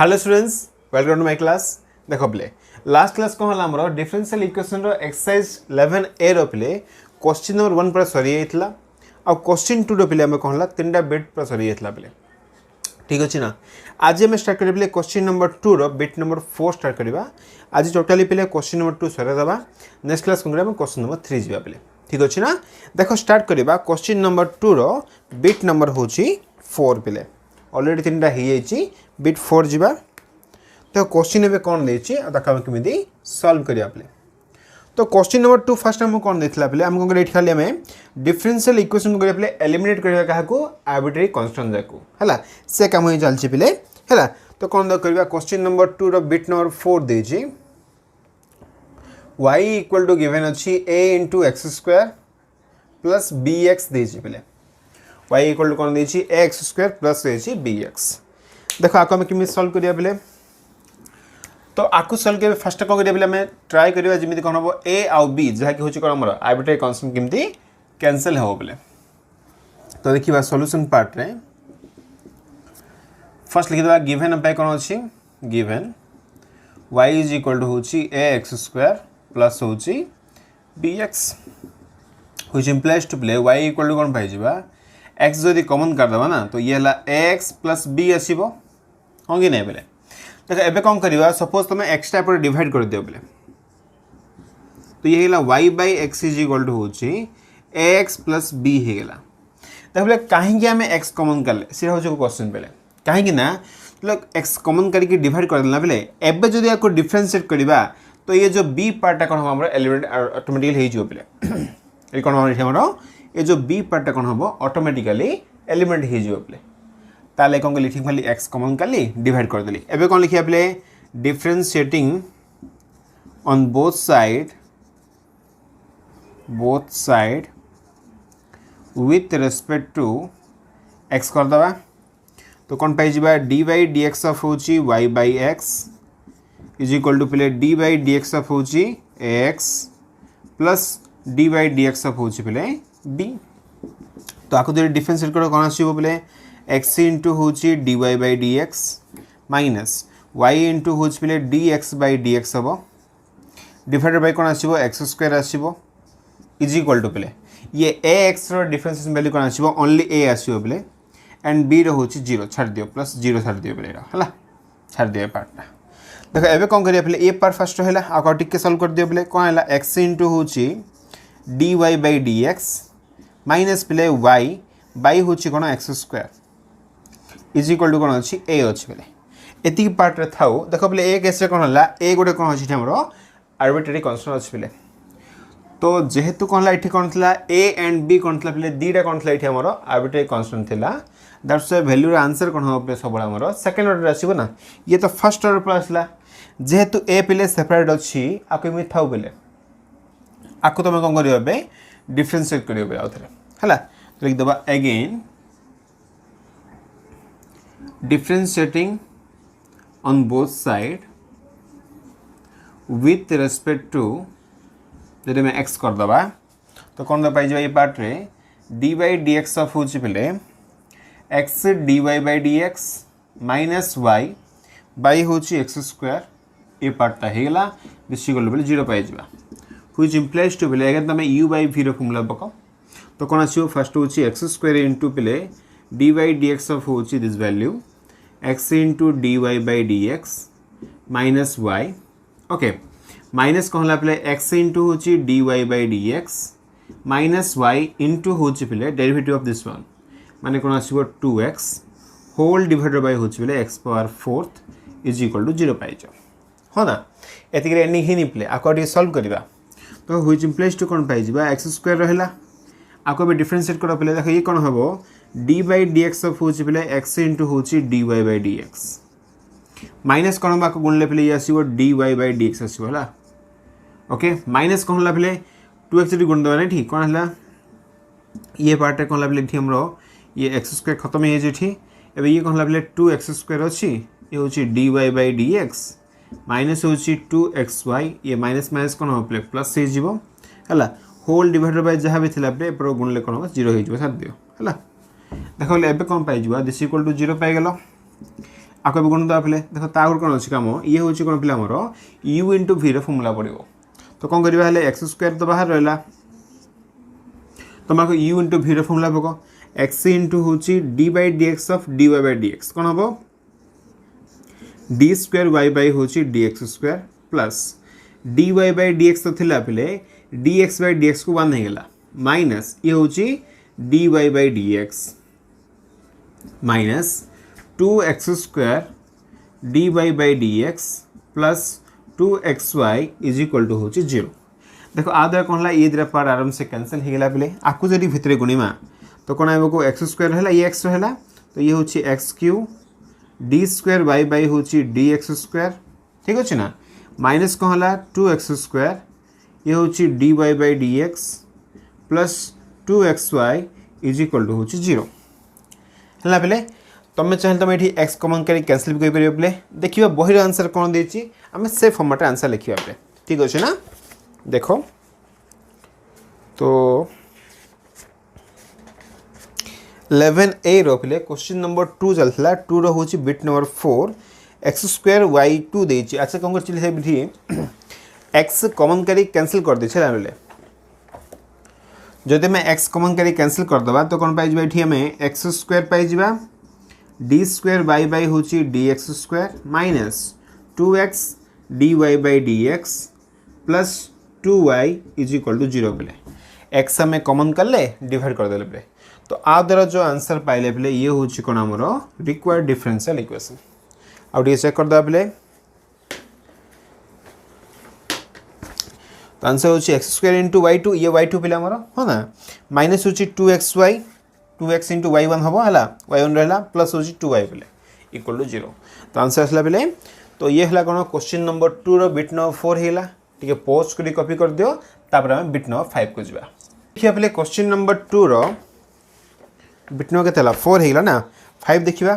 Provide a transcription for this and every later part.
Hello students welcome to my class देखो प्ले last class कौन है आमर डिफरेंशियल इक्वेशन रो एक्सरसाइज 11A रो प्ले क्वेश्चन नंबर 1 पर सरी जाइतला आ क्वेश्चन 2 रो प्ले हम कहला तीनटा बिट पर सरी जाइतला प्ले ठीक अछि ना। आज हम स्टार्ट करबले क्वेश्चन नंबर 2 रो बिट नंबर 4 स्टार्ट करबा। आज टोटली प्ले क्वेश्चन नंबर 2 सरे दबा नेक्स्ट क्लास हम क्वेश्चन नंबर 3 जिबा प्ले ठीक अछि ना। देखो स्टार्ट करबा क्वेश्चन नंबर 2 रो बिट नंबर होची 4 प्ले ऑलरेडी तीनटा ही जाइछि बिट 4 जिबा। तो क्वेश्चन एबे कोन देछि देखा केमिति सॉल्व करिया प्ले। तो क्वेश्चन नंबर 2 फर्स्ट हम कोन देथिला प्ले हम कोन खाली हमें डिफरेंशियल इक्वेशन करिया प्ले एलिमिनेट करिया काहा को आर्बिट्रेरी कांस्टेंट जाको हला से काम होई चलछि प्ले हला। तो कोन द करिया क्वेश्चन नंबर 2 रो बिट नंबर 4 देछि y इक्वल टू गिवन अछि a * x² प्लस bx देछि प्ले y इक्वल टू कोन देछि ax² प्लस देछि bx। देखो आको हम केमि सॉल्व करिया प्ले। तो आकु सॉल्व के फर्स्ट को करिया प्ले हमें ट्राई करिया जेमिति कोन हो a आउ b जहा कि होछि कोन हमर आर्बिट्रेरी कांस्टेंट केमति कैंसिल हो प्ले। तो देखिबा सॉल्यूशन पार्ट रे फर्स्ट लिखि दबा गिवन पे कोन अछि गिवन y इक्वल टू होछि ax² प्लस होछि bx व्हिच इंप्लाइज टू प्ले y इक्वल टू कोन पाइ जिबा x जदि कॉमन कर दबा ना तो ये हला ax प्लस b आसीबो हो कि नै बेले। देखो एबे कोन करबा सपोज तुम x टाइप पर डिवाइड कर दियो बेले तो ये हला y / x इक्वल टू होछि ax प्लस b हे गेला। देखो बेले काहे कि हमें x कॉमन करले सिरा होछि क्वेश्चन बेले काहे कि ना लोग x कॉमन करके डिवाइड कर देला बेले एबे जदि आको डिफरेंशिएट करबा तो ये जो b पार्ट कोन हमरा एलिमेंट ऑटोमेटिकली हे जिवो बेले ए कोन हमरा ये जो b पार्ट कोन हबो ऑटोमेटिकली एलिमेंट हे जिवो प्ले ताले कोन लिखि खाली x कॉमन करली डिवाइड कर देली। एबे कोन लिखिया प्ले differentiating on both side with respect to x कर दबा तो कोन पाइ जिबा dy dx ऑफ होची y / x is equal to प्ले dy dx ऑफ होची ax plus dy dx of होची प्ले b। तो आको जदि डिफरेंशिएट करो कोन आसीबो प्ले x * होची dy / dx माइनस y * होची प्ले dx / dx हबो डिवाइडेड बाय कोन आसीबो x² आसीबो इज इक्वल टू प्ले ये ax रो डिफरेंशिएशन वैल्यू कोन आसीबो ओनली a आसीबो प्ले एंड b रो होची 0 छाड़ दियो प्लस 0 छाड़ दियो प्ले हला छाड़ दियो पार्टटा। देखो एबे कोन करिया प्ले a पार्ट फर्स्ट हैला आको टिक के सॉल्व कर दियो प्ले कोन हैला x * होची dy / dx माइनस प्ले y बाय होची कोन x² इज इक्वल टू कोन अछि a अछि प्ले एति पार्ट रे थाउ। देखो प्ले a केस रे कोन हला a गोटे कोन अछि हमरो आर्बिट्रेरी कांस्टेंट अछि प्ले। तो जेहेतु कोन ला इठी कोन थला a एंड b कोन थला प्ले दीटा कोन थला इठी हमरो आर्बिट्रेरी कांस्टेंट थिला दैट्स व्हाई वैल्यू रे आंसर कोन हो प्ले सबला हमरो सेकंड ऑर्डर आसीबो ना ये तो फर्स्ट ऑर्डर पर आसला जेहेतु a प्ले सेपरेट अछि आको मी थाउ प्ले आको तमे कोन करियो बे डिफरेंशिएट करियो बे आउथरे हला तो लिख दबा again differentiating on both side with respect to जदि मैं x कर दबा तो कौन पाई ये पार्ट रे dy dx ऑफ होची पले x dy by dx minus y by होची x² ए पार्टटा हेला दिस इक्वल टू 0 पाई जिबा व्हिच इंप्लाइज टू पले अगर तमे u by v रो फॉर्मूला पको तो कौन आसीबो फर्स्ट होची x² इनटू पले dy dx ऑफ होची this value x * dy by dx minus y okay minus कहला प्ले x * होची dy by dx minus y into होची प्ले डेरिवेटिव ऑफ दिस वन माने कोन आसीबो 2x होल डिवाइडेड बाय होची प्ले x power 4 is equal to 0 पाइ जाओ हो ना एतिक रे एनी हिनी प्ले आको सॉल्व करबा तो व्हिच इंप्लाइज टू कोन पाइ जिबा x² रहला आको बे डिफरेंशिएट करो प्ले देखो ये कोन हबो dy dx ऑफ होची प्ले x * होची dy by dx माइनस कोन बा को गुणले प्ले ये आसीबो dy by dx आसीबो हला ओके माइनस कोन ला प्ले 2x रे गुण दबा नै ठीक कोन हला ये पार्ट कोन ला प्ले थि हमरो ये x² खत्म हे जेठी एबे ये कोन ला प्ले 2x² अछि ये होची dy by dx माइनस होची 2xy ये माइनस माइनस कोन हो प्ले प्लस हे जिवो हला होल डिवाइडेड बाय जहा भी थिला प्ले पर गुणले कोन हो 0 हे जिवो साथ दियो हला देखो ले एबे कोन पाइ जिवो दिस इक्वल टू 0 पाइ गेलो आको भी गुण दवा पे देख तागुर कौन अच्छी कम ये हूँ कौन पे आमर यू इंटू भि फर्मूला पड़ो तो कौन करवा एक्स स्क्वायर तो बाहर रहा तुम आपको यू इंटू भि फर्मूला पक एक्स इंटू हूँ d by d x of d y by d x कौन हम डी स्क्वायर वाई बाई हूँ d x square plus d y by d x तो थिला पे d x by d x को one होगा minus ये हूँ d y by d x minus 2x square d y by d x plus 2xy is equal to हूँ 0 देखो आ द्वारा कौन है ये द्वारा पार्ट आराम से कैंसल हो गला पे आपको जब भितर गुणिमा तो कौन आएगा को एक्स स्क्वायर है ये एक्स है तो ये हूँ x q d square y by हूँ डी एक्स स्क्वायर ठीक अच्छे ना माइनस कौन है 2x स्क्वायर ये हूँ d y by d x plus 2xy is equal to हूँ 0 है पे तुम चाहे तुम ये एक्स कमन कर कैंसल भी कर पे देखिए बही आंसर कौन देती आम से फर्मेट आंसर लिखा पे ठीक अच्छे ना देखो तो 11A रो पे क्वेश्चन नंबर 2 चलता 2 रो हूँ बिट नंबर 4 एक्स स्क्वायर वाई 2 देती अच्छा कौन कर एक्स कमन कर कैंसल कर दे जदि मैं एक्स कमन कर कैंसल करदे तो कौन पाइबा ये आम एक्स स्क्वायर पाइबा डी स्क्वायर वाई बाई हूँ d x square minus 2x d y by d x plus 2y is equal to 0 पे एक्स आम कमन कले डिवाइड करदे पे तो आ द्वारा जो आंसर पाइले पे ये हूँ कौन आमर रिक्वायर्ड डिफरेंशियल इक्वेशन आउ चेक करदे पे तो आंसर हूँ x square into y two ये वाई टू पे आमर हाँ ना माइनस हूँ 2xy 2x into Y one हम है वाई वन रहा प्लस हूँ 2y पे इक्वल टू 0 तो आंसर आसला पे तो ये है कौन क्वेश्चन नंबर 2 रो बिट नंबर 4 होगा टी पोस्ट कर कॉपी कर दियो तापर आम बिट नंबर 5 को जावा देखिए पे क्वेश्चन नंबर 2 रो बिट नंबर के 4 होगा ना 5 देखा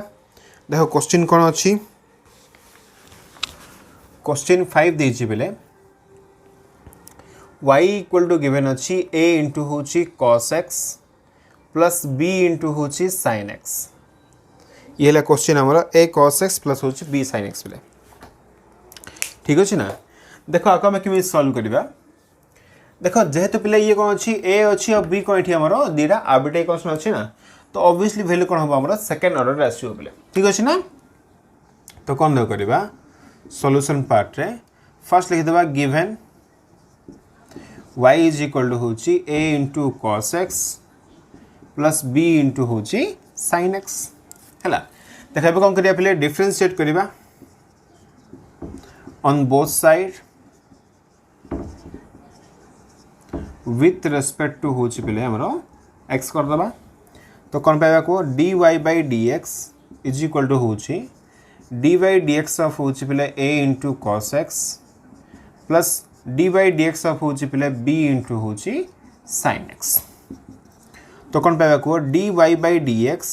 देखो क्वेश्चन कौन अच्छी क्वेश्चन 5 देती पे y इक्वल टू गिवन अच्छी a into um cos x प्लस b इंटू हूँ sin x ये है क्वेश्चन आमर a cos x प्लस हूँ b sin x पे ठीक अच्छे ना देख आगे आम कि सल्व करवा देख जेहेतु पे ये कौन अच्छी a अच्छी और b कौन ये आमर दीटा आर्बिट्रेरी कन्स्टेंट अच्छी ना तो ऑब्वियसली वैल्यू कौन हम आमर सेकेंड ऑर्डर आसो पे ठीक अच्छे ना तो कौन देख करवा सॉल्यूशन पार्ट रे फर्स्ट लिखिदेवा given y is equal to um a into cos x प्लस b इंटू हूँ sin x है देखा कौन करिया पे डिफरेंशिएट करवा on both side with respect to हूँ पे आमर x करदे तो कौन पाइबा को d y by d x is equal to हूँ d y d x of हूँ पे a into cos x plus d by d x of हूँ पे b इंटू हूँ sin x तो कौन पाइबा को d y by d x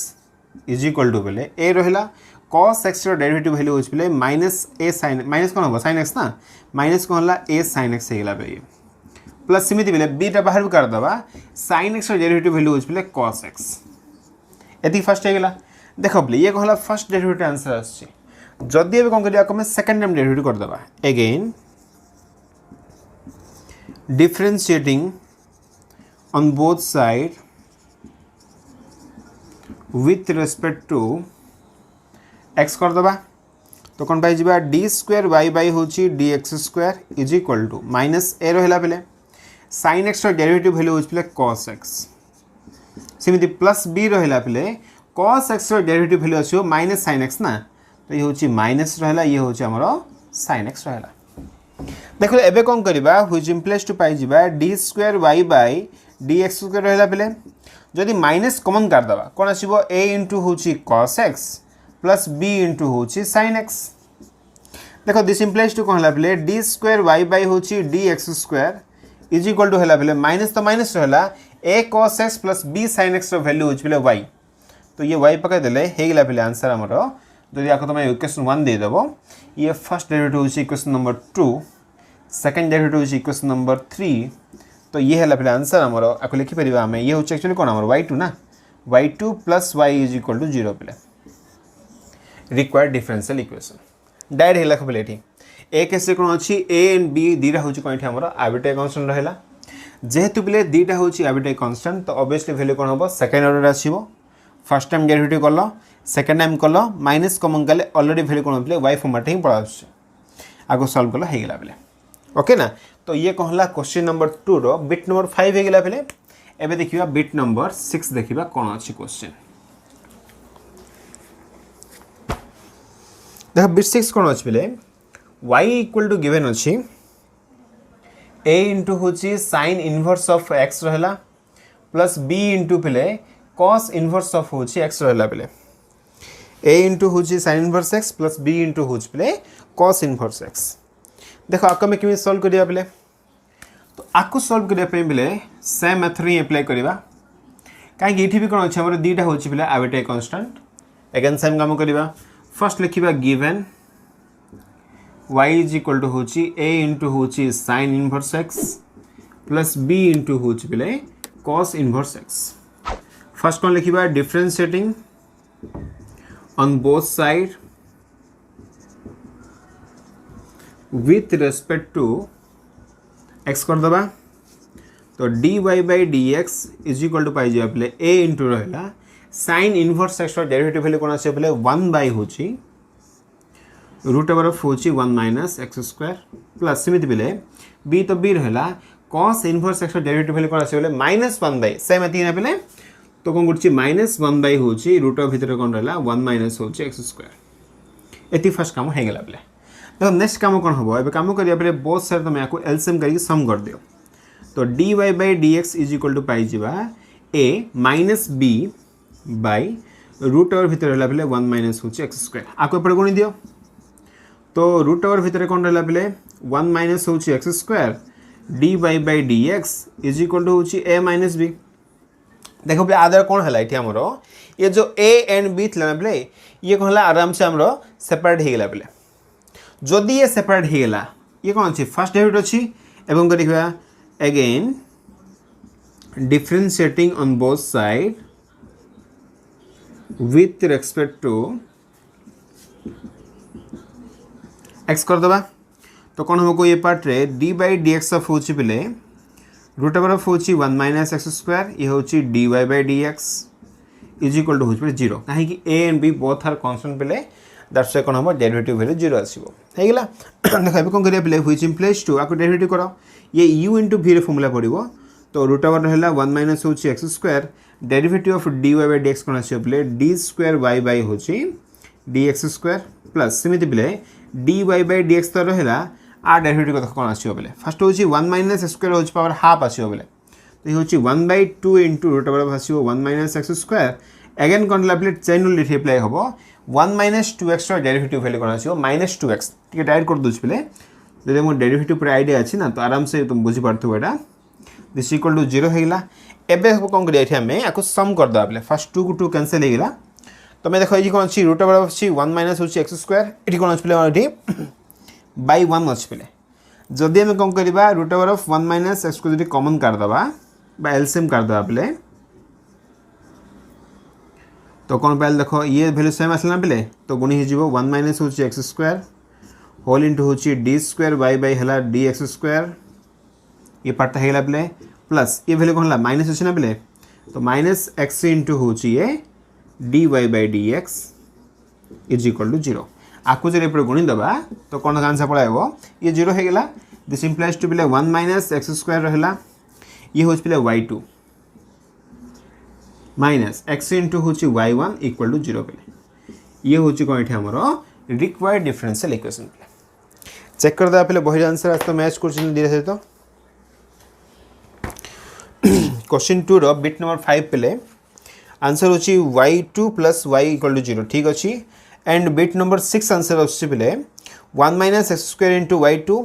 is equal to पे ए रहा cos x derivative value um पे माइनस ए साइन माइनस कौन हम sin x ना माइनस कौन है ए sin x होगा पे प्लस सेमती पे बीटा बाहर भी करदे sin x derivative value um पे cos x ये फास्ट होगा देख पे ये कहला फर्स्ट डेरिवेटिव आंसर आदि ए कौन कर सेकेंड टाइम डेरिवेटिव करदे again differentiating on both side with respect to x करदे तो कौन पाइबा डी स्क्वायर वाई बाई हूँ d x square is equal to minus a रहा पे sin x derivative value um पे cos x सेमती प्लस b रहा पे cos x डेरिवेटिव वैल्यू अच्छे माइनस sin x ना तो ये हूँ माइनस रहा ये हूँ आमर sin x रहा देख एवं कौन करवा व्हिच इम्प्लाइज टू पाइबा d square y by d x square रहा पे जदि माइनस कमन करदे कौन आसो a into um cos x प्लस b इंटू हूँ sin x देख दिस इम्प्लाइज टू कौन है पे डी स्क्वायर वाई बाई हूँ d x square is equal to है पे माइनस तो माइनस रहा a cos x प्लस b sin x value um पे y तो ये y पकड़देले होगा पे आंसर आमर जदि आपको तुम इक्वेशन 1 देदेव ये फर्स्ट डेरिवेटिव हूँ इक्वेशन नंबर 2 सेकेंड डेरिवेटिव हूँ इक्वेशन नंबर 3 तो ये है पे आंसर आमर आपको लिखिपर आम ये हूँ एक्चुअली कौन आमर y2 ना y2 plus y is equal to 0 पे रिक्वायर्ड डिफरेंशियल इक्वेशन डायरेक्ट हेला खबले एठी ए केस रे कोन अछि ए एंड बी दीटा होची कोन एठी हमर आर्बिट्रेरी कांस्टेंट रहला जेहेतु बिले दीटा होची आर्बिट्रेरी कांस्टेंट तो ऑब्वियसली वैल्यू कोन होबो सेकंड ऑर्डर आसीबो फर्स्ट टाइम डेरिवेटिव करलो सेकंड टाइम करलो माइनस कॉमन गले ऑलरेडी वैल्यू कोन होतले y फॉर्मेट ही पड़ा आछे आगो सॉल्व करलो हे गेला बेले ओके ना तो ये कहला क्वेश्चन नंबर 2 रो बिट नंबर 5 हे गेला बेले एबे देखिबा बिट नंबर 6 देखिबा कोन अछि क्वेश्चन देख बिट 6 कोन अछि बेले y इक्वल टू गिवन अछि a इनटू होची sin इनवर्स ऑफ x रहला प्लस b इनटू बेले cos इनवर्स ऑफ होची x रहला बेले a इनटू होची sin इनवर्स x प्लस b इनटू होची बेले cos इनवर्स x देखो आको में किमी सॉल्व करिया बेले तो आको सॉल्व करिया पे बेले सेम मेथड ही अप्लाई करिवा काहे कि एठी भी कोन अछि हमर दीटा होची बेले आर्बिट्रेरी कांस्टेंट अगेन सेम काम करिवा फर्स्ट लिखिबा given y is equal to होची a into होची sin inverse x plus b into होची बेले cos inverse x first one लिखिबा differentiating on both side with respect to x कर दबा तो dy by dx is equal to पाई जे बेले a into रहला sin inverse x रो derivative value कोन आसे बेले 1 by होची रूट ओवर ऑफ होची 1 माइनस एक्स स्क्वायर प्लस समिति बेले b तो b रहला cos inverse x derivative value कोन आसे बेले -1 बाय सेम एती ना बेले तो कोन गुछि -1 बाय होची रूट ऑफ भीतर कोन रहला 1 माइनस होची x स्क्वायर एती फर्स्ट काम हे गेला बेले तो नेक्स्ट काम कोन हबो एबे काम करिया बेले बोथ साइड तुम याको एलसीएम करके सम कर दियो तो dy by dx is equal to पाई जिबा a minus b by root over भीतर रहला बेले 1 माइनस होची x स्क्वायर आको पड़ गुणी दियो तो रूट ओवर भितर कौन रहा बेले 1 माइनस होची x square dy by dx is equal to होची a माइनस b देखो बेले आदर कौन हला इठी हमरो ये जो a एंड b थला ना बेले ये कहला आराम से हमरो सेपरेट हे गेला बेले जदी ये सेपरेट हे गेला ये कौन अछि फर्स्ट डेरिवेटिव अछि एवं करिबा again differentiating on both side with respect to x कर दबा तो कौन हमको ये पार्ट रे d by dx ऑफ होची बेले रूट ओवर ऑफ होची 1 माइनस x स्क्वायर ये होची dy by dx is equal to होची बेले 0 काहे कि a and b both are constant बेले दैट्स व्हाई कौन हम डेरिवेटिव वैल्यू 0 आसीबो हे गेला देखा कोन करिया बेले व्हिच इंप्लाइज टू आको डेरिवेटिव करो ये u into v रे फार्मूला पड़िबो तो रूट ओवर रहला 1 माइनस होची x square derivative of dy by dx कोन आसीबो बेले d स्क्वायर y by होची dx स्क्वायर प्लस समिति बेले dy by dx तो रहला आ डेरिवेटिव कत कोन आसीबो बेले फर्स्ट होची 1 माइनस स्क्वायर होची पावर हाफ आसीबो बेले तो ये होची 1/2 इनटू रूट ओवर ऑफ आसीबो 1 माइनस x स्क्वायर अगेन कोन ला बेले चेन रूल लिखि अप्लाई होबो 1 माइनस 2x रो डेरिवेटिव वैल्यू कोन आसीबो -2x ठीक डायरेक्ट कर दोछ बेले जदि मो डेरिवेटिव पर आईडिया अछि ना तो आराम से तुम बुझि पारथु एटा दिस इक्वल टू 0 हेला एबे कोन करिया एठी हमें आको सम कर दबा बेले फर्स्ट 2 को 2 कैंसिल हे गेला तो मैं देखो ये कौन अच्छी रूट ओवर अच्छी 1 माइनस होची एक्स स्क्वायर एटी कौन अच्छी एटी बाय 1 अच्छी जदि आम कौन करवा root over of 1 minus x को जब कॉमन कर दबा बा एलसीएम कर दबा बेले तो कौन पाइल देखो ये वैल्यू सेम आसला बेले तो गुणी हो जीवो 1 माइनस होची एक्स स्क्वायर होल इनटू होची d स्क्वायर y बाय हला dx स्क्वायर ये पार्ट हेला बेले प्लस ये वैल्यू कौन हला माइनस अछि ना बेले तो माइनस x इनटू होची ये dy by dx is equal to 0 आकु जरे पर गुणी दबा तो कोन आंसर पड़ाइबो ये 0 हे गेला दिस इंप्लाइज टू बेले 1 माइनस x स्क्वायर रहला ये होच बेले y2 माइनस x इनटू होची y1 इक्वल टू 0 बेले ये होची कोन एठी हमरो रिक्वायर्ड डिफरेंशियल इक्वेशन चेक कर दा पहले बही आंसर आज तो मैच क्वेश्चन दिया है तो क्वेश्चन 2 रो बिट नंबर 5 पहले आंसर होची y2 plus y equal to 0 ठीक अछि एंड बिट नंबर 6 आंसर होची बेले 1 minus x square into y2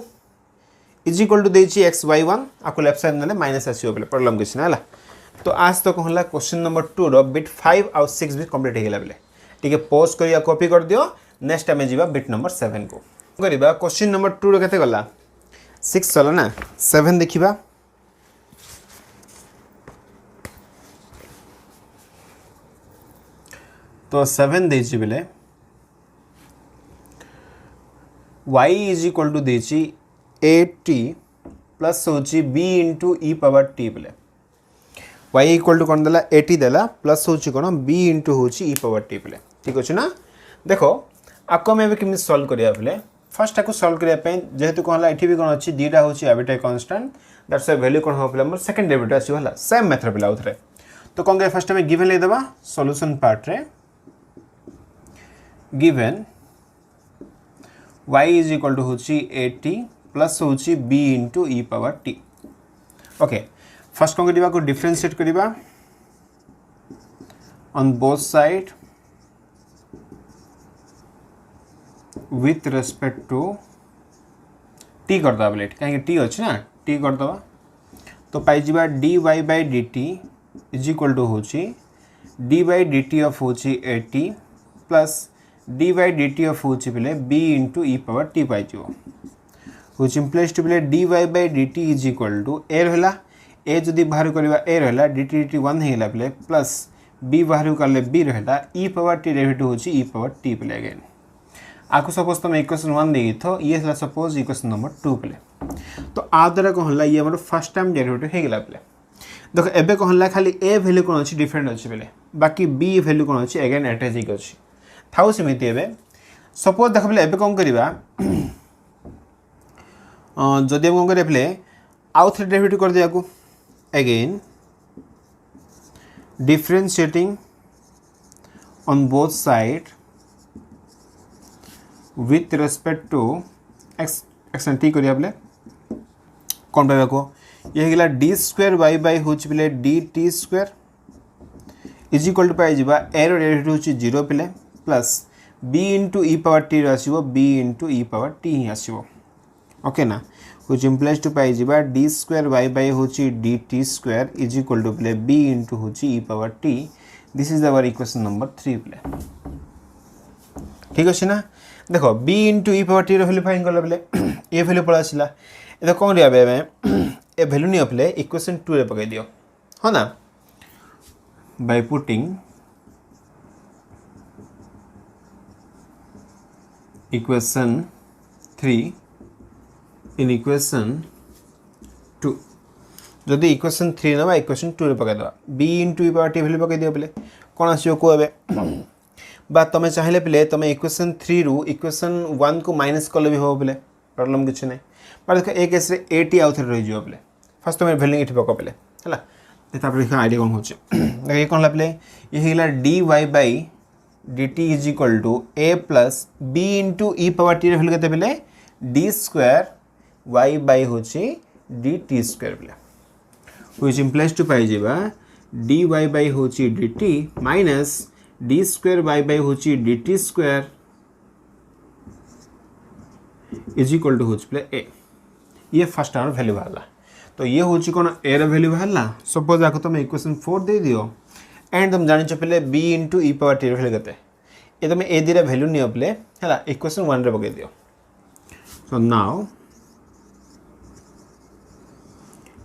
is equal to देची x y1 आको लेफ्ट साइड नले माइनस आसीओ बेले प्रॉब्लम किछ ना तो आज तो कहला क्वेश्चन नंबर 2 रो बिट 5 और 6 भी कंप्लीट हे गेला बेले ठीक है पॉज करिया कॉपी कर दियो नेक्स्ट टाइम जीवा बिट नंबर 7 को करिबा क्वेश्चन नंबर 2 रो केते गला 6 चलो ना 7 देखिबा तो 7 देछि बेले y इज इक्वल टू देछि at प्लस होछि b into e power t बोले y इक्वल टू कौन देला at देला प्लस होछि कोन b इंटू होछि e पावर t बोले ठीक अछि ना देखो आको में केमि सॉल्व करिया बोले फर्स्ट आको सॉल्व करिया पे जेहेतु कोन ला एठी भी कोन अछि दीटा होछि arbitrary constant that's a value कोन हो बोले हमर सेकंड डेरिवेटिव आसी होला सेम मेथड बोला उथरे तो कौन करे फर्स्ट में गिवन ले देबा सॉल्यूशन पार्ट रे given y is equal to होची at प्लस होची b into e power t okay first कौन करिबा को डिफरेंशिएट करिबा on both side with respect to t कर दबा लेट काहे t अछि ना t कर दबा तो पाई जिबा dy by dt is equal to होची d by dt of होची at plus d by dt of होची बेले b into e power t पाई जिवो which implies to बेले dy by dt is equal to a रहला a जदी बाहर करबा a रहला dt dt 1 हेला बेले प्लस b बाहर करले b रहला e power t डेरिवेटिव होची e power t बेले अगेन आको सपोज तुम इक्वेशन 1 देई थो ये हला सपोज इक्वेशन नंबर 2 बेले तो आ द्वारा को हला ये हमर फर्स्ट टाइम डेरिवेटिव हे गेला बेले देखो एबे को हला खाली a वैल्यू कोन अछि डिफरेंट अछि बेले बाकी b वैल्यू कोन अछि अगेन एटजिक अछि थाउ समिति एबे सपोज देखबले एबे कोन करिबा जदि हम कोन करबले आउ थ्री डेरिवेटिव कर दिया को again differentiating on both side with respect to x and t करिया बले कोन पाबा को ये गेला d स्क्वायर y बाय होच बले dt square is equal to पाई जिबा a रो डेरिवेटिव होची 0 पिले plus b into e power t आसीबो b into e power t ही आसीबो ओके ना which implies to पाई जिबा d square y by होची dt square is equal to play b into होची e power t this is our equation number 3 play ठीक अछि ना देखो b into e power t रो वैल्यू फाइंड करला play ए value पड़ा आसिला एतो कोन रिया बे ए वैल्यू नि अपले इक्वेशन 2 रे पकाई दियो हो ना by putting equation 3 in equation 2 जदि equation 3 ना equation 2 रे पका दबा b into e power t value पका दियो पले कोन आसियो को एबे बा तमे चाहिले पले तमे equation 3 रु equation 1 को माइनस करले भी हो पले प्रॉब्लम किछ नै पर देखो एक केस रे 80 आउथर रहि जियो पले फर्स्ट तमे वैल्यू एठी पका पले हला तापर देखो आईडिया कोन होचे देखो ये कोन ला पले ये हिला dy by dt is equal to a plus b into e power t value केते पले d square y by होची dt square पले which implies to पाई जेबा dy by होची dt minus d square y by होची dt square is equal to होची पले a ये फर्स्ट आवर वैल्यू वाला तो ये होची कोन a रा वैल्यू वाला सपोज आको तुम इक्वेशन 4 दे दियो एंड तुम जानि चपले b into e power t value केते ये तुम a दिरा वैल्यू नि अपले हला इक्वेशन 1 रे पके दियो सो नाउ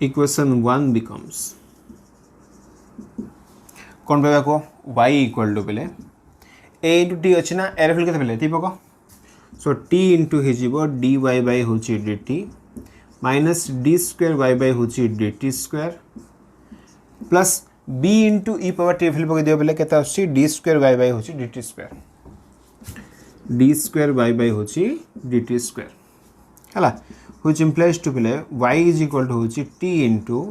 इक्वेशन 1 becomes कोन पाबा को y इक्वल टू पले a into t अछि ना a रे वैल्यू केते पले t पको सो t into हे जीवो dy by होची dt minus d square y by होची dt square plus b into e power t value पके दियो पले केता अछि d स्क्वायर y by होची dt square d square y by होची dt स्क्वायर हला which implies to पले y is equal to होची t into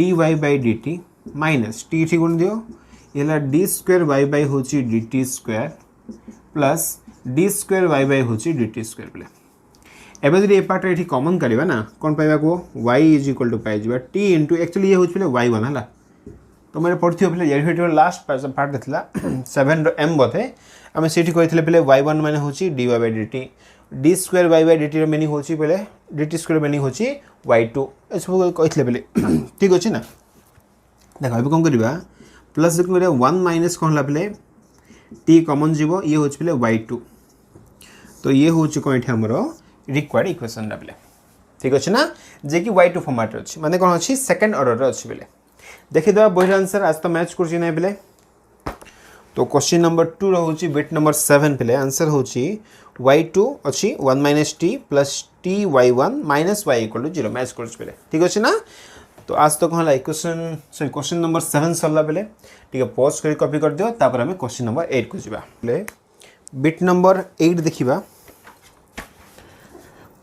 dy by dt minus t थी गुण दियो येला d स्क्वायर y by होची dt square plus d square y by होची dt स्क्वायर पले एबे जदि ए पार्ट रे एठी कॉमन करबा ना कोन पाइबा को y is equal to पाइ जिबा t into एक्चुअली ये होची पले y1 हला तो मेरे पढ़थियो पले डेरिवेटिव लास्ट पार्ट देथला 7 रो m बथे हमें सेठी कहितले पले y1 माने होची dy by dt d square y by dt रो मीनिंग होची पले dt स्क्वायर मीनिंग होची y2 एसबो कहितले पले ठीक अछि ना देखो एबे कोन करबा प्लस देखो रे 1 माइनस कोन ला पले t कॉमन जीवो ये होची पले y2 तो ये होची कोन एठी हमरो रिक्वायर्ड इक्वेशन ला पले ठीक अछि ना जे कि y2 फॉर्मेट रे अछि माने कोन अछि सेकंड ऑर्डर रे अछि पले देखि दबा बोइर आंसर आज तो मैच करछि नै पले तो क्वेश्चन नंबर 2 रोचे बिट नंबर 7 पे आंसर होची y2 अच्छी 1 minus t plus t y1 minus y equal to 0 match कर पे ठीक अच्छे ना। तो आज तो कहला इक्वेशन सॉरी क्वेश्चन नंबर 7 सरला बेले ठीक है पॉज कर कॉपी कर दियो तापर हमें क्वेश्चन नंबर 8 को जीवा ले बिट नंबर 8 देखिबा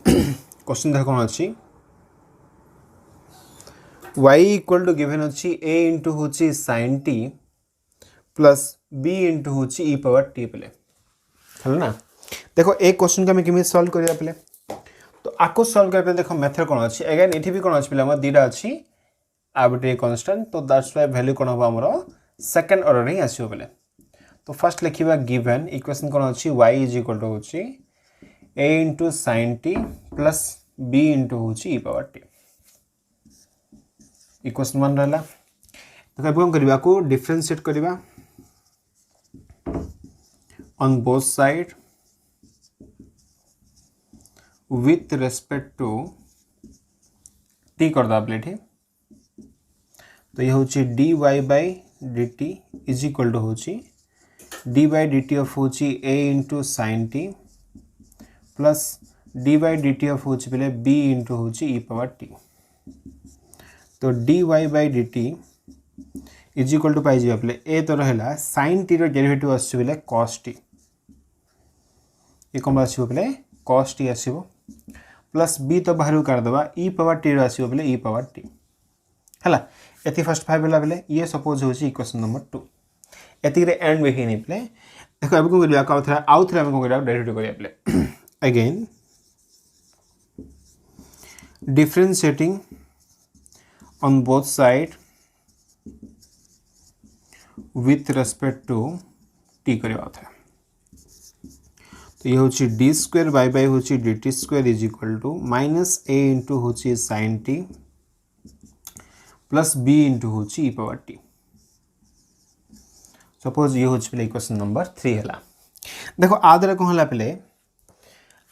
क्वेश्चन देख कोन अछि y इक्वल टू गिवन अछि a इनटू होची sin t plus b into um e power T पे है ना। देखो एक क्वेश्चन को आम केमी सल्व करिया पे तो आपको सल्व करने देखो मेथड कौन अच्छी अगेन ये भी कौन अच्छी पे दीटा अच्छी आर्बिट्रेरी कांस्टेंट तो दैट्स व्हाई वैल्यू कौन हम आमर सेकंड ऑर्डर ही आसो पे। तो फर्स्ट लिखा गिवन इक्वेशन कौन अच्छी y is equal to um a into sin t plus b into um e power T equation 1 रहा। देखो कौन करवा को डिफरेंशिएट करवा on both side with respect to t कर दो ठीक। तो ये हूँ dy by dt is equal to um d by dt of um a into sin t plus d by dt of हूँ पे b into um e power t। तो dy by dt is equal to पाई पे a तो रहा sin t रो derivative आसो cos t ये कौन आसो पे cos t आसो प्लस b तो बाहर कर दबा ई पावर टी आसो पे ई पावर टी है ये फर्स्ट फाइव है बेले ये सपोज हूँ इक्वेशन नंबर 2 एति एंड भी नहीं पे। देखो अब कौन कर आउ थे कौन कर डेरिवेटिव करें again differentiating on both side with respect to t करवा था। तो ये हूँ डी स्क्वायर बाय बाय हूँ d t square is equal to minus a into um sine t plus b into um e power t. Suppose ये हूँ पे equation number 3 है। देखो आ द्वारा कौन है पे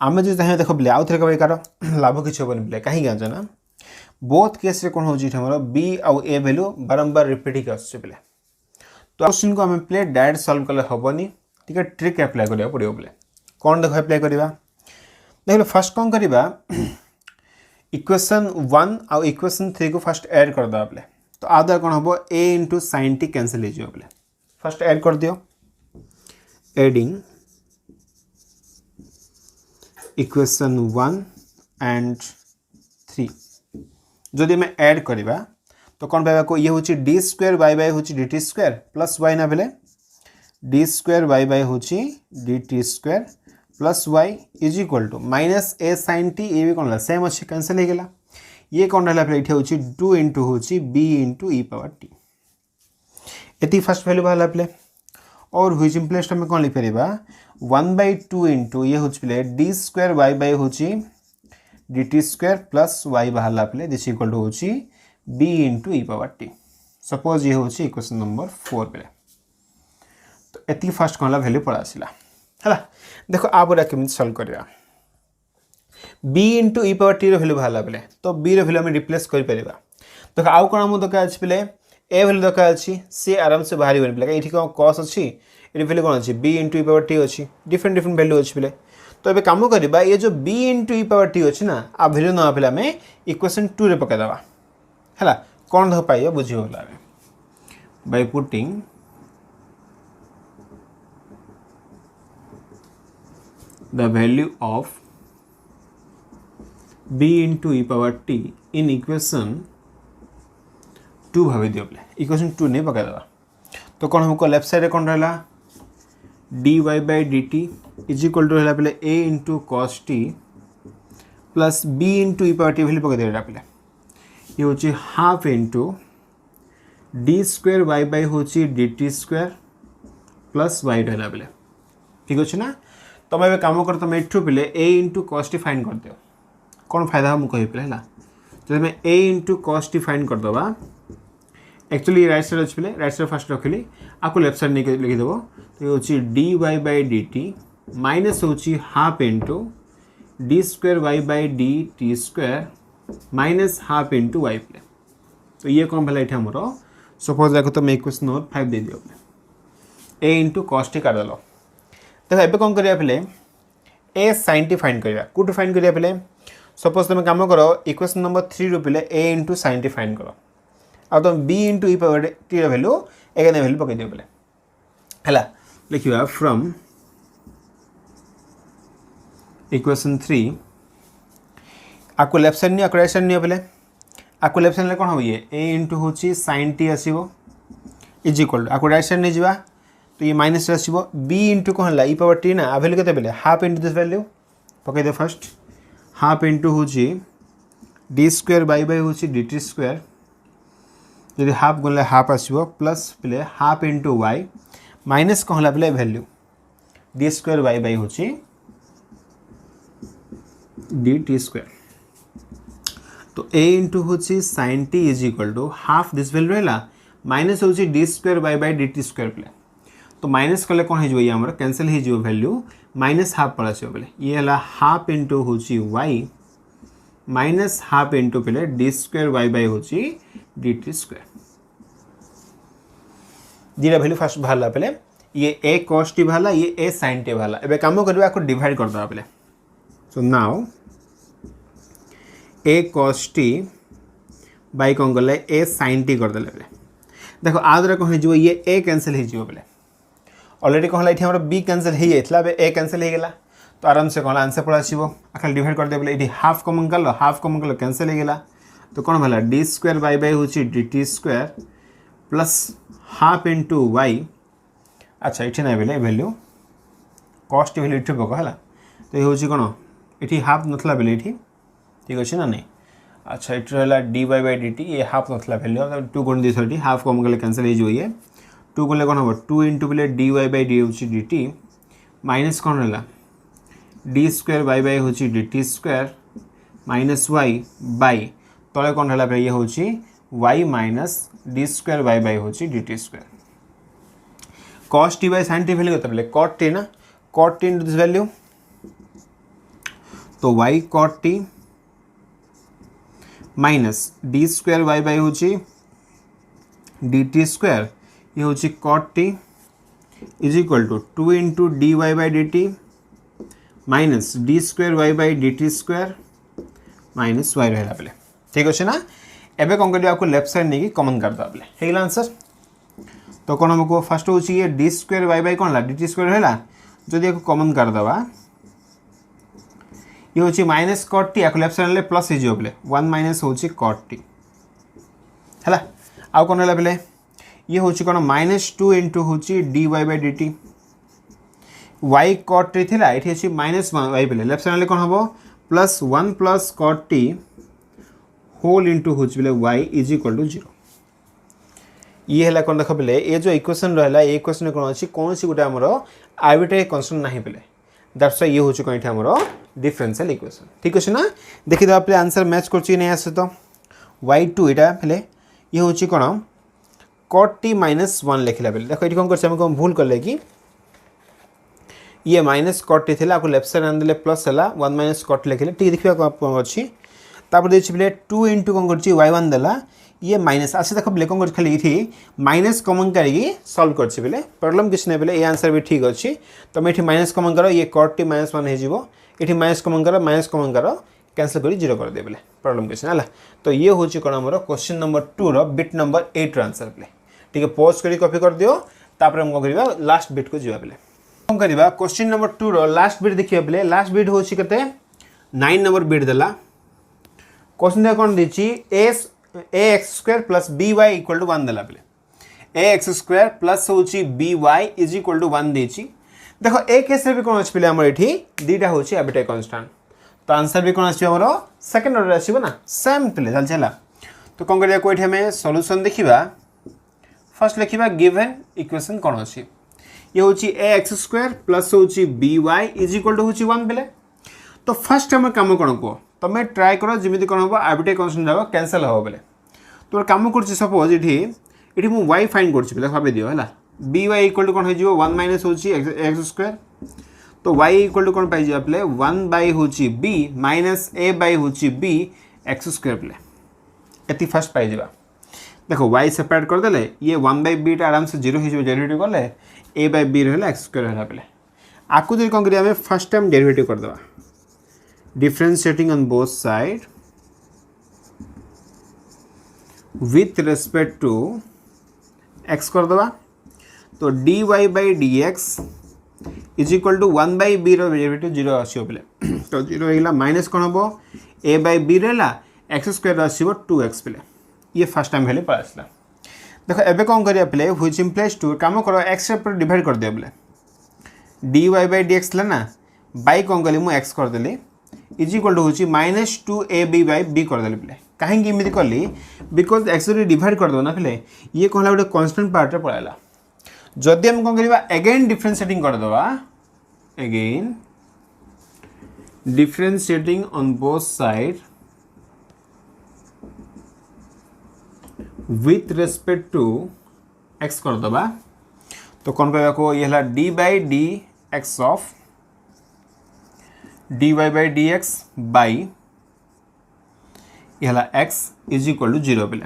आम जो चाहिए देखो पे आउ थे कब कार लाभ किसी हेनी पे कहीं जान ना बोथ केस कौन हो बी आउ ए वैल्यू बारंबार रिपीट हो पे। तो क्वेश्चन को आम पे डायरेक्ट सॉल्व कले हेनी ठीक है ट्रिक अप्लाई करा पड़ो पे कौन देख अप्लाई करवा देख फर्स्ट कौन करवा इक्वेशन 1 आउ इक्वेशन 3 को फर्स्ट ऐड कर दो पे। तो आ द्वारा कौन हम a into sin t cancel हो पे फर्स्ट ऐड कर दियो एडिंग इक्वेशन 1 एंड 3 जदि मैं ऐड करवा तो कौन पाइबा को ये हूँ डी स्क्वायर वाई बाय हूँ d t square plus y ना बेले डी स्क्वायर वाई बाय हूँ d t square plus y is equal to minus a sine t ये भी कौन सेम अच्छे कैंसिल हो गला। ये कौन रहा ये हूँ 2 इंटू हूँ B into e power T ये फर्स्ट वैल्यू बाहर पे और हुई प्लेस में कौन लिखिपर 1/2 इंटू ये हूँ पे डी स्क्वायर वाई बाय हूँ d t square plus y बाहर पे दिस इक्वल टू हूँ b into e power t. Suppose ये हूँ इक्वेशन नंबर 4 पे। तो ये फर्स्ट कौन वैल्यू पड़ा आसला है। देखो आप केमी सल्व करवा b into e power t value बाहर पे तो b वैल्यू आम रिप्लेस कर पारा। देखो आउ कौन आम दरकार अच्छे पे ए वैल्यू दरकार अच्छी सी आराम से बाहर पे ये कौन कस अच्छी ये वैल्यू कौन अच्छी b into e power T अच्छी डिफरेंट डिफरेंट वैल्यू अच्छे पे। तो ये कम करवा ये जो b into e power T अच्छी ना आ वैल्यू ना पे आम इक्वेशन 2 रे पकईदे है कौन देख पाइबा बुझीगला by putting the value of b into e power t in equation 2 भाव दियो पे इक्वेशन 2 नहीं पकईदे। तो कौन हमको लेफ्ट साइड कौन रहा d y by d t is equal to रहा पे a into cos t plus b into e power t value पकई दे पे ये um half into d square y by हूँ d t square plus y रहा पे ठीक अच्छे ना। तुम ए कम कर तुम एठू पे a into cos T fine कर दियो कौन फायदा हम कह पे है तो तुम a into cos T fine करदे एक्चुअली राइट साइड अच्छे पे राइट साइड फर्स्ट रखिली आपको लेफ्ट साइड नहीं लिखिदेव। तो ये हूँ d y by d t minus um half into d square y by d t square minus half into y पे। तो ये कौन भला ये आमर सपोज देखो तुम इक्वेशन नंबर 5 दे दियो ए इंटू कॉस टी काटदेल देख एबे कौन करिया पहले ए sin टी फाइंड करिया कोटू फाइंड करिया पहले सपोज तुम काम करो इक्वेशन नंबर 3 रु पहले a into sin t find करो आ तुम b into e power t value again value पकई दियो पहले हला लिखिबा फ्रॉम इक्वेशन 3 आपको लेफ्ट साइड नहीं राइट साइड नहीं पहले आपको लेफ्ट साइड कौन हम ये ए इंटू हूँ sin टी आसो इज इक्वल आपको राइट साइड नहीं जावा तो ये माइनस आसो बी इंटू कौन है ई पावर टी ना आ वैल्यू के हाफ इंटू दिस वैल्यू पकई दे फर्स्ट हाफ इंटू हूँ डी स्क्वायर बाई बाई हूँ डी टी स्क्वायर यदि हाफ गले हाफ आसो प्लस पे हाफ इंटू वाई माइनस कौन है पे value d square by by हूँ डी टी स्क्वायर तो a इंटू हूँ sin t is equal to half this value रहा minus um d square by by d t square पे तो minus कले कौन हो ये कैंसल हो वैल्यू माइनस हाफ पड़ा आसो पे ये है half into um y minus half into पे डी स्क्वायर बाई बाई हूँ डी टी स्क्वायर दीटा वैल्यू फास्ट बाहर पे ये a cos t बाहर ये a sin t बाहर एबे काम करबा को डिवाइड कर दबा पे so now a cos t by कौन गले a sin t कर देले देखो आ द्वारा कौन हो ये a कैंसिल हो बोले ऑलरेडी कौन है हमर b कैंसिल हो जाइतला बे a कैंसिल हो गेला तो आराम से कौन आंसर पड़ा आसीबो आखल डिवाइड कर दे बोले इडी हाफ कॉमन कर कैंसिल हो गेला तो कौन भला d स्क्वायर बाई बाई होची dt square plus half into y अच्छा इठी ना बेले वैल्यू कॉस्ट वैल्यू इठी पका हला तो ये होची कोन इठी हाफ नथला बेले इठी ठीक अच्छे ना नहीं अच्छा ये रहा d y by d t ये हाफ नथला वैल्यू टू गुण दी थी हाफ कम गले कैंसल हो ये टू गले कौन हम टू इंटू पे d y by d um d t minus कौन रहा डी स्क्वायर बाई बाई हूँ d t square minus y by तले कौन रहा ये हूँ y minus d square by by हूँ d t square cos t by sine t value कहते बोले कॉट टी ना cot t into this value तो y cot t minus d square y by हूँ डी टी स्क्वायर ये हूँ cot t is equal to two into d y by d t minus d square y by d t square minus y रहा पे ठीक अच्छे ना एबे कौन कर आपको लेफ्ट साइड नहीं कॉमन कर दे पे आंसर तो कौन हमको फर्स्ट हूँ ये डी स्क्वायर वाई बाई कौन डी टी स्क्वायर है जदि कॉमन कर दवा ये हूँ minus cot t left side plus हो पे वन माइनस हूँ कट टी है आउ कौन है पे ये हूँ कौन माइनस टू इंटू हूँ d y by d t y cot t थी ये अच्छी माइनस वाई पे लेफ्ट साइड कौन हम plus one plus cot t whole into हूँ पे वाई इज इक्वल टू 0 ये है कौन देख पे ये जो इक्वेशन रहा ये इक्वेशन कौन अच्छी कौन सी गोटे आमर आर्बिट्रेरी कन्स्टेंट ना पे दैट्स व्हाई ये हूँ कौन आमर डिफरेंशियल इक्वेशन ठीक अच्छे ना देखिए पे आंसर मैच कर नहीं आसे तो y2 यहाँ पे ये हूँ कौन कट टी माइनस वन लिखला बेले देखो ये कौन कर भूल कले कि ये माइनस कट टी थी आपको लेफ्ट साइड आनदे प्लस है वन माइनस कट लिखले ठीक देखा कौन अच्छी देखिए टू इंटू कौन कर वाई वन देला ये माइनस आसे देख पे कौन कर खाली ये माइनस कमन करी सल्व कर प्रॉब्लम किसी नहीं पे ये आंसर भी ठीक अच्छे तुम ये माइनस कमन कर ये कट टी माइनस वन हो ये माइनस कमन कर कैंसल कर 0 कर दे बोले प्रॉब्लम किसी ना तो ये हूँ कौन आम question number 2 bit number 8 answer पे ठीक है पॉज कर कॉपी कर दियो तापर हम कौन कर लास्ट बिट को जी पे कौन करवा क्वेश्चन नंबर 2 लास्ट बिट देखिए पे लास्ट बिट हूँ के 9 नंबर बिट देला क्वेश्चन कौन दी a x square plus b y equal to 1 देला पे ए एक्स स्क्वायर प्लस हूँ b y is equal to 1 देची देखो ए केस भी कौन अच्छे आम ये दुटा हूँ आर्बिट्रेरी कांस्टेंट तो आंसर भी कौन आमर सेकेंड ऑर्डर आसो ना सेम पे चलते तो कौन करिया कोई आम सॉल्यूशन देखा फर्स्ट लिखा गिवन इक्वेशन कौन अच्छी ये हूँ ए एक्स स्क्वायर प्लस हूँ b y is equal to हूँ 1 पे तो फर्स्ट आम कम कौन कह तुम्हें ट्राए कर जमी कौन हम आर्बिट्रेरी कांस्टेंट जावा कैंसल हम बोले तो कम कर सपोज ये मुझे वाई फाइन कर भाव दियो है बी वाई इक्वल टू कौन हो 1 माइनस हूँ एक्स स्क्वायर तो वाई इक्वल टू कौन पाई पे 1 बाई हूँ बी माइनस ए बाई हूँ बी एक्स स्क्वायर पे ये फर्स्ट पाई देखो वाई सेपरेट करदे ये 1 बाई बी आराम से 0 हो डेरिवेटिव कले ए बाय बी रहा एक्स स्क्वायर रहा बेले आपको जो कौन करिए फर्स्ट टाइम डेरिवेटिव कर दवा differentiating on both side with respect to x कर दवा तो dy by dx is equal to 1 by b रो डेरिवेटिव 0 आसीबो बेले तो 0 हेला माइनस कोन हबो a बाय b रहला x स्क्वायर आसीबो 2x बेले ये फर्स्ट टाइम हेले पळासला देखो एबे कोन करिया बेले व्हिच इंप्लाइज टू काम करो x पर डिवाइड कर दिया बेले dy बाय dx ला ना बाय कोन कली मु x कर देली इज इक्वल टू होची -2ab बाय b कर देली बेले काहे कि इमिति करली बिकॉज x रे डिवाइड कर दो ना बेले ये कोनला गोटे कांस्टेंट पार्ट रे पळाला जदि हम कौन करवा अगेन डिफरेंशिएटिंग कर दवा again differentiating on both side with respect to x कर दवा तो कौन पाइबा को ये हला d by d x of d y by d x by ये हला एक्स इज इक्वल टू 0 बेले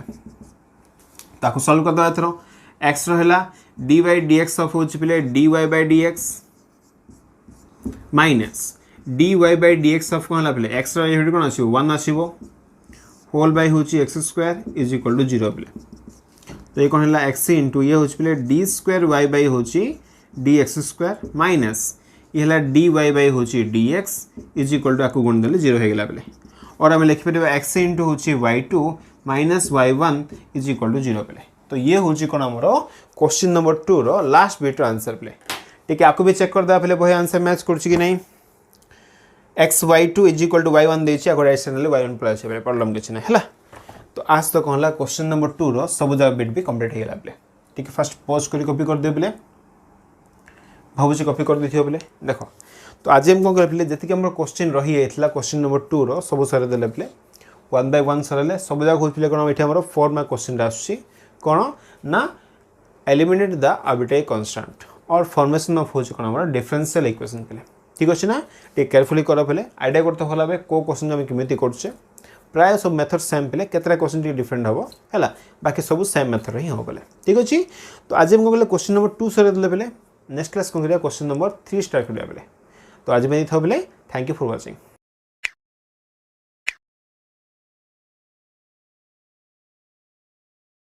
ताको सॉल्व कर दवा एथरो एक्स रहा d by d x of होची पिले d y by d x minus d y by d x of कौन पिले एक्स रे कौन आसो 1 आसो होल बाय होची x square is equal to 0 पिले तो ये कौन है एक्स इंटू ये होची पिले डी स्क्वायर वाई बाय होची डी एक्स स्क्वायर माइनस ये है डी वाई बाय होची d x is equal to आपको गुण देले 0 हो गला पिले और आम लिखिपर एक्स इंटू होची y two minus y one is equal to 0 पिले तो ये हूँ कौन आमर क्वेश्चन नंबर 2 रो लास्ट बिट आंसर पे ठीक है आपको भी चेक कर पे बही आंसर मैच कर नहीं x y two is equal to y one देती right side y one plus problem किसी ना है तो आज तो कौन है क्वेश्चन नंबर 2 रो सब जगह बिट भी कंप्लीट हो गला पे ठीक है फर्स्ट पॉज कर कॉपी कर दे पे भावुँ कॉपी कर दे पे देख तो आज हम कौन कर जी आम क्वेश्चन रही है क्वेश्चन नंबर 2 रो सब सारे देले पे 1 बाय 1 सरले सब जगह खोजले कौन ये 4 मार्क क्वेश्चन आसूँ कौन ना एलिमिनेट द आर्बिट्रेरी कांस्टेंट और फॉर्मेशन ऑफ होची कौन हमारा डिफरेंशियल इक्वेशन पे ठीक अच्छे ना टे केयरफुली कर पे आइडिया करते भला भाई कौ क्वेश्चन आम केमी करछे प्राय सब मेथड सेम पे केतरा क्वेश्चन टी डिफरेंट हम है बाकी सब सेम मेथड ही हम पे ठीक अच्छे तो आज हम कहले क्वेश्चन नंबर 2 सर देले पे नेक्स्ट क्लास कौन क्वेश्चन नंबर 3 स्टार्ट करिया पे तो आज मैं था पे थैंक यू फॉर वाचिंग।